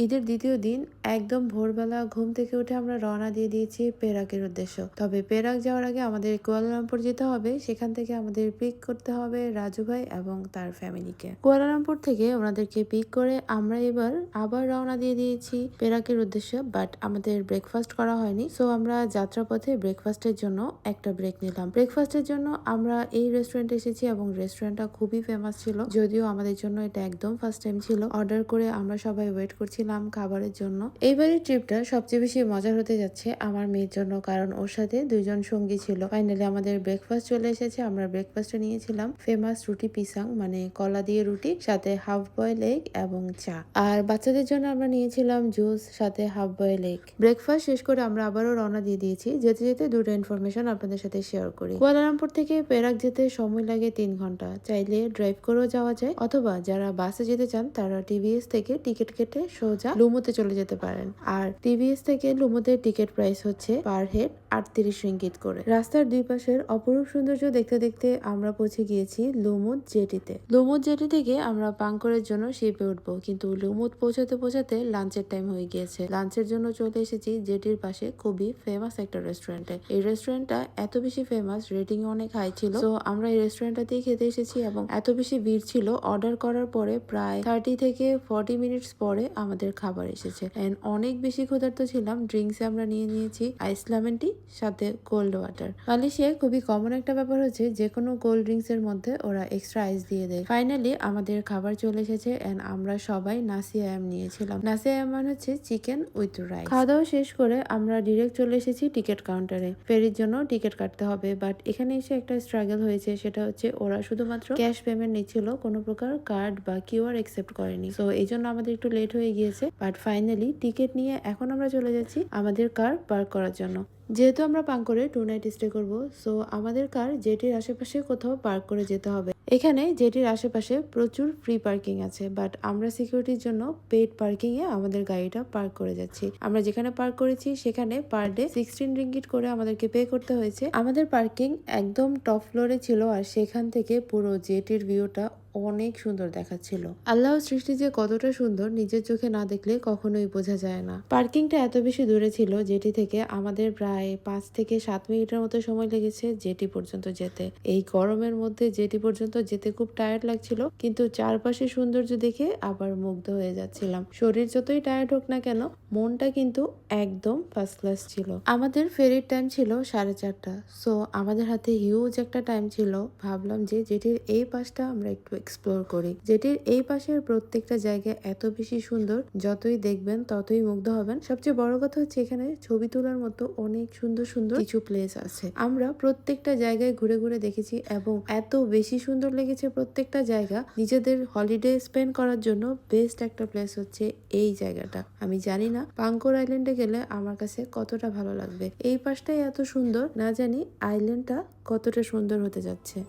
ঈদের দ্বিতীয় দিন একদম ভোরবেলা ঘুম থেকে উঠে আমরা রওনা দিয়ে দিয়েছি পেরাকের উদ্দেশ্য। তবে পেরাক যাওয়ার আগে আমাদের কুয়ালালামপুর যেতে হবে। সেখান থেকে আমাদের পিক করতে হবে রাজু ভাই এবং তার ফ্যামিলিকে। কুয়ালালামপুর থেকে ওনাদেরকে পিক করে আমরা এবার আবার রওনা দিয়ে দিয়েছি পেরাকের উদ্দেশ্যে। বাট আমাদের ব্রেকফাস্ট করা হয়নি, সো আমরা যাত্রাপথে ব্রেকফাস্টের জন্য একটা ব্রেক নিলাম। ব্রেকফাস্টের জন্য আমরা এই রেস্টুরেন্টে এসেছি এবং রেস্টুরেন্টটা খুবই ফেমাস ছিল, যদিও আমাদের জন্য এটা একদম ফার্স্ট টাইম ছিল। অর্ডার করে আমরা সবাই ওয়েট করছিলাম খাবারের জন্য। এইবারের ট্রিপটা সবচেয়ে বেশি মজার হতে যাচ্ছে আমার মেয়ের জন্য, কারণ ওর সাথে দুইজন সঙ্গী ছিল। ফাইনালি আমাদের ব্রেকফাস্ট চলে এসেছে। আমরা ব্রেকফাস্টে নিয়েছিলাম ফেমাস রুটি পিসাং, মানে কলা দিয়ে রুটি, সাথে হাফ বয়েল এগ এবং চা। আর বাচ্চাদের জন্য আমরা নিয়েছিলাম জুস, সাথে হাফ বয়েল এগ। ব্রেকফাস্ট শেষ করে আমরা আবারও রওনা দিয়ে দিয়েছি। যেতে যেতে দুটো ইনফরমেশন আপনাদের সাথে শেয়ার করি। কুয়ালালামপুর থেকে পেরাক যেতে সময় লাগে 3 ঘন্টা। চাইলে ড্রাইভ করেও যাওয়া যায়, অথবা যারা বাসে যেতে চান তারা টিভিএস থেকে টিকিট কেটে সোজা লুমুতে চলে যেতে পারেন। আর টিভিএস থেকে লুমুতে টিকিট প্রাইস হচ্ছে পার হেড 38 রিঙ্গিত করে। রাস্তার দুই পাশের অপরূপ সৌন্দর্য দেখতে দেখতে আমরা পৌঁছে গিয়েছি লুমুত জেটিতে। লুমুত জেটি থেকে আমরা পাঙ্করের জন্য শিপে উঠবো, কিন্তু লুমুত পৌঁছাতে পৌঁছাতে লাঞ্চের টাইম হয়ে গিয়েছে। লাঞ্চের জন্য চলে এসেছি জেটির পাশে খুবই ফেমাস একটা রেস্টুরেন্টে। এই রেস্টুরেন্টটা এত বেশি ফেমাস, রেটিং অনেক হাই ছিল, তো আমরা এই রেস্টুরেন্টটাতেই খেতে এসেছি এবং এত বেশি ভিড় ছিল, অর্ডার করার পরে প্রায় 30 থেকে 40 মিনিটস পরে আমাদের খাবার এসেছে। এন্ড অনেক বেশি ক্ষুধার্ত ছিলাম। ড্রিঙ্কসে আমরা নিয়ে নিয়েছি আইস লেমন টি সাথে কোল্ড ওয়াটার। মালয়েশিয়ায় খুবই কমন একটা ব্যাপার হচ্ছে যে কোনো কোল্ড ড্রিঙ্কস এর মধ্যে ওরা এক্সট্রা আইস দিয়ে দেয়। ফাইনালি আমাদের খাবার চলে এসেছে এন্ড আমরা সবাই নাসি আয়াম নিয়েছিলাম। নাসি আয়াম মানে হচ্ছে চিকেন উইথ রাইস। খাওয়া দাওয়া শেষ করে আমরা ডিরেক্ট চলে এসেছি টিকিট কাউন্টারে। ফেরির জন্য টিকিট কাটতে হবে, বাট এখানে এসে একটা স্ট্রাগল হয়েছে। সেটা হচ্ছে ওরা শুধুমাত্র ক্যাশ পেমেন্ট নিচ্ছিল, কোনো প্রকার কার্ড বা কিউআর একসেপ্ট করেনি। সো এই জন্য আমাদের একটু লেট হয়ে গিয়েছে। বাট ফাইনালি টিকিট নিয়ে এখন আমরা চলে যাচ্ছি আমাদের কার পার্ক করার জন্য। যেহেতু আমরা পাঙ্করে 2 নাইট স্টে করবো, সো আমাদের কার জেটির আশেপাশে কোথাও পার্ক করে যেতে হবে। এখানে জেটির আশেপাশে প্রচুর ফ্রি পার্কিং আছে, বাট আমরা সিকিউরিটির জন্য পেড পার্কিং এ আমাদের গাড়িটা পার্ক করে যাচ্ছি। আমরা যেখানে পার্ক করেছি সেখানে পার ডে 16 রিঙ্গিট করে আমাদেরকে পে করতে হয়েছে। আমাদের পার্কিং একদম টপ ফ্লোরে ছিল, আর সেখান থেকে পুরো জেটির ভিউটা অনেক সুন্দর দেখাচ্ছিল। আল্লাহর সৃষ্টি যে কতটা সুন্দর নিজের চোখে না দেখলে কখনোই বোঝা যায় না। পার্কিংটা এত বেশি দূরে ছিল জেটি থেকে, আমাদের প্রায় 5 থেকে 7 মিনিটের মতো সময় লেগেছে জেটি পর্যন্ত যেতে। এই গরমের মধ্যে জেটি পর্যন্ত যেতে খুব টায়ার্ড লাগছিল, কিন্তু চারপাশে সৌন্দর্য দেখে আবার মুগ্ধ হয়ে যাচ্ছিলাম। শরীর যতই টায়ার্ড হোক না কেন, মনটা কিন্তু একদম ফার্স্ট ক্লাস ছিল। আমাদের ফেরির টাইম ছিল 4:30, সো আমাদের হাতে হিউজ একটা টাইম ছিল। ভাবলাম যে জেটির এই পাশটা আমরা একটু এক্সপ্লোর করি। জেটির এই পাশের প্রত্যেকটা জায়গা এত বেশি সুন্দর, যতই দেখবেন ততই মুগ্ধ হবেন। সবচেয়ে বড় কথা হচ্ছে এখানে ছবি তোলার মতো অনেক সুন্দর সুন্দর কিছু প্লেস আছে। আমরা প্রত্যেকটা জায়গায় ঘুরে ঘুরে দেখেছি এবং এত বেশি সুন্দর লেগেছে প্রত্যেকটা জায়গা। নিজেদের হলিডে স্পেন্ড করার জন্য বেস্ট একটা প্লেস হচ্ছে এই জায়গাটা। আমি জানি না পাঙ্কর আইল্যান্ডে গেলে আমার কাছে কতটা ভালো লাগবে। এই পাশটাই এত সুন্দর, না জানি আইল্যান্ডটা কতটা সুন্দর হতে যাচ্ছে।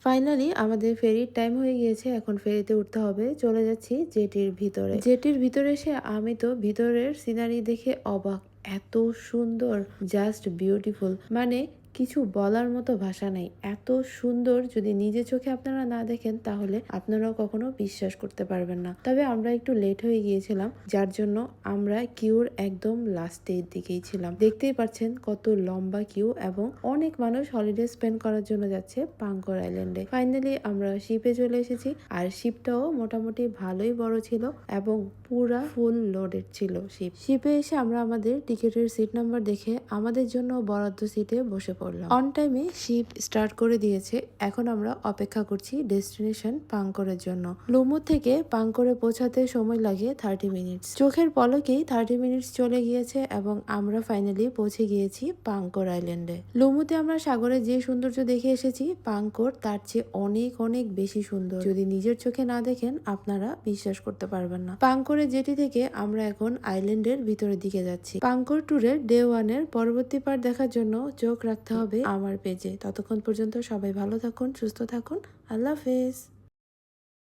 ফাইনালি আমাদের ফেরির টাইম হয়ে গিয়েছে, এখন ফেরিতে উঠতে হবে। চলে যাচ্ছি জেটির ভিতরে। জেটির ভিতরে এসে আমি তো ভিতরের সিনারি দেখে অবাক। এত সুন্দর, জাস্ট বিউটিফুল, মানে কিছু বলার মতো ভাষা নেই। এত সুন্দর, যদি নিজে চোখে আপনারা না দেখেন তাহলে আপনারাও কখনো বিশ্বাস করতে পারবেন না। তবে আমরা একটু লেট হয়ে গিয়েছিলাম, যার জন্য আমরা কিউর একদম লাস্টের দিকেই ছিলাম। দেখতেই পাচ্ছেন কত লম্বা কিউ এবং অনেক মানুষ হলিডে স্পেন্ড করার জন্য যাচ্ছে পাঙ্কর আইল্যান্ডে। ফাইনালি আমরা শিপে চলে এসেছি, আর শিপটাও মোটামুটি ভালোই বড় ছিল এবং পুরা ফুল লোডেড ছিল শিপ। শিপে এসে আমরা আমাদের টিকিটের সিট নাম্বার দেখে আমাদের জন্য বরাদ্দ সিটে বসে পড়লাম। অন টাইমে শিপ স্টার্ট করে দিয়েছে। এখন আমরা অপেক্ষা করছি ডেস্টিনেশন পাঙ্করের জন্য। লুমু থেকে পাঙ্করে পৌঁছাতে সময় লাগে 30 মিনিটস। চোখের পলকেই 30 মিনিটস চলে গিয়েছে এবং আমরা ফাইনালি পৌঁছে গিয়েছি পাঙ্কর আইল্যান্ডে। লুমুতে আমরা সাগরে যে সৌন্দর্য দেখে এসেছি, পাঙ্কর তার চেয়ে অনেক অনেক বেশি সুন্দর। যদি নিজের চোখে না দেখেন আপনারা বিশ্বাস করতে পারবেন না। পাঙ্করে জেটি থেকে আমরা এখন আইল্যান্ডের ভিতরের দিকে যাচ্ছি। পাঙ্কর ট্যুরের ডে 1 এর পরবর্তী পার্ট দেখার জন্য চোখ রাখতে হবে আমার পেজে। ততক্ষণ পর্যন্ত সবাই ভালো থাকুন, সুস্থ থাকুন। আল্লাহ হাফেজ।